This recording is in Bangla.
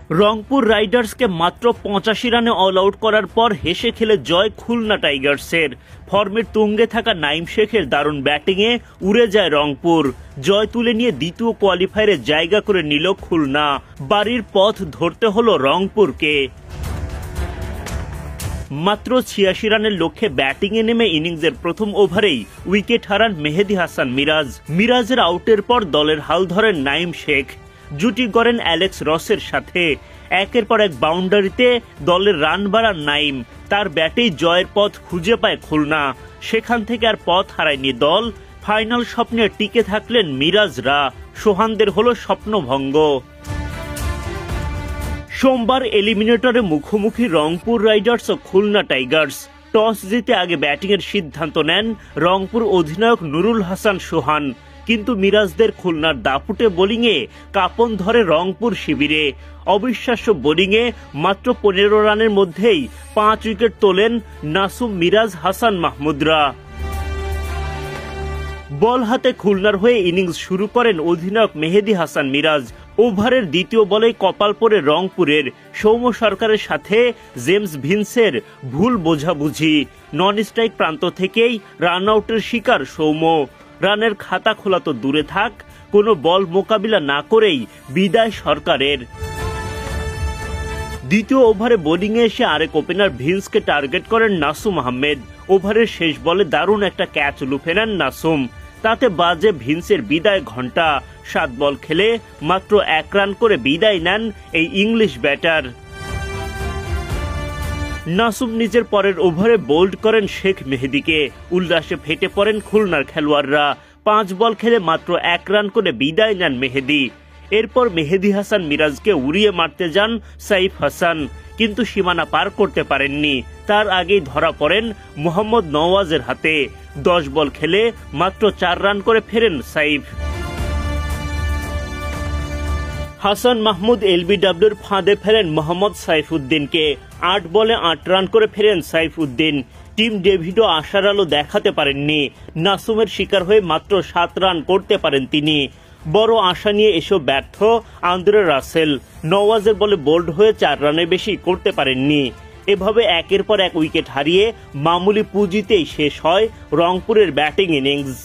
রংপুর রাইডার্সকে মাত্র 85 রানে অল আউট করার পর হেসে খেলে জয় খুলনা টাইগার্সের। ফর্মের তুঙ্গে থাকা নাইম শেখের দারুণ ব্যাটিংয়ে উড়ে যায় রংপুর। জয় তুলে নিয়ে দ্বিতীয় কোয়ালিফায়ারে জায়গা করে নিল খুলনা। বাড়ির পথ ধরতে হলো রংপুরকে। মাত্র 86 রানের লক্ষ্যে ব্যাটিংয়ে নেমে ইনিংসের প্রথম ওভারেই উইকেট হারান মেহেদী হাসান মিরাজ। মিরাজের আউটের পর দলের হাল ধরেন নাইম শেখ। জুটি গড়েন অ্যালেক্স রসের সাথে। একের পর এক বাউন্ডারিতে দলের রান বাড়ান নাইম। তার ব্যাটেই জয়ের পথ খুঁজে পায় খুলনা। সেখান থেকে আর পথ হারায়নি দল। ফাইনাল স্বপ্নে টিকে থাকলেন মিরাজরা। সোহানদের হলো স্বপ্নভঙ্গ। সোমবার এলিমিনেটরে মুখোমুখি রংপুর রাইডার্স ও খুলনা টাইগার্স। টস জিতে আগে ব্যাটিংয়ের সিদ্ধান্ত নেন রংপুর অধিনায়ক নুরুল হাসান সোহান। কিন্তু মিরাজদের খুলনার দাপুটে বোলিংয়ে কাঁপন ধরে রংপুর শিবিরে। অবিশ্বাস্য বোলিংয়ে মাত্র 15 রানের মধ্যেই 5 উইকেট তোলেন নাসুম, মিরাজ, হাসান মাহমুদরা। বল হাতে খুলনার হয়ে ইনিংস শুরু করেন অধিনায়ক মেহেদী হাসান মিরাজ। ওভারের দ্বিতীয় বলেই কপাল পড়ে রংপুরের। সৌম্য সরকারের সাথে জেমস ভিন্সের ভুল বোঝাবুঝি। নন স্ট্রাইক প্রান্ত থেকেই রান আউটের শিকার সৌম্য। রানের খাতা খোলা তো দূরে থাক, কোনো বল মোকাবিলা না করেই বিদায় সরকারের। দ্বিতীয় ওভারে বোলিংয়ে এসে আরেক ওপেনার ভিন্সকে টার্গেট করেন নাসুম আহমেদ। ওভারের শেষ বলে দারুণ একটা ক্যাচ লুফে নেন নাসুম। তাতে বাজে ভিন্সের বিদায় ঘণ্টা। 7 বল খেলে মাত্র 1 রান করে বিদায় নেন এই ইংলিশ ব্যাটার। নাসুম নিজের পরের ওভারে বোল্ড করেন শেখ মেহেদীকে। উল্লাসে ফেটে পড়েন খুলনার খেলোয়াড়রা। 5 বল খেলে মাত্র 1 রান করে বিদায় নেন মেহেদী। এরপর মেহেদী হাসান মিরাজকে উড়িয়ে মারতে যান সাইফ হাসান, কিন্তু সীমানা পার করতে পারেননি। তার আগেই ধরা পড়েন মোহাম্মদ নওয়াজের হাতে। 10 বল খেলে মাত্র 4 রান করে ফেরেন সাইফ। হাসান মাহমুদ এলবিডব্লিউর ফাঁদে ফেলেন মোহাম্মদ সাইফুদ্দিনকে। 8 বলে 8 রান করে ফেরেন সাইফুদ্দিন। টিম ডেভিডও আশার আলো দেখাতে পারেননি। নাসুমের শিকার হয়ে মাত্র 7 রান করতে পারেন তিনি। বড় আশা নিয়ে এসেও ব্যর্থ আন্দ্রে রাসেল। নওয়াজের বলে বোল্ড হয়ে 4 রানের বেশি করতে পারেননি। এভাবে একের পর এক উইকেট হারিয়ে মামুলি পুঁজিতেই শেষ হয় রংপুরের ব্যাটিং ইনিংস।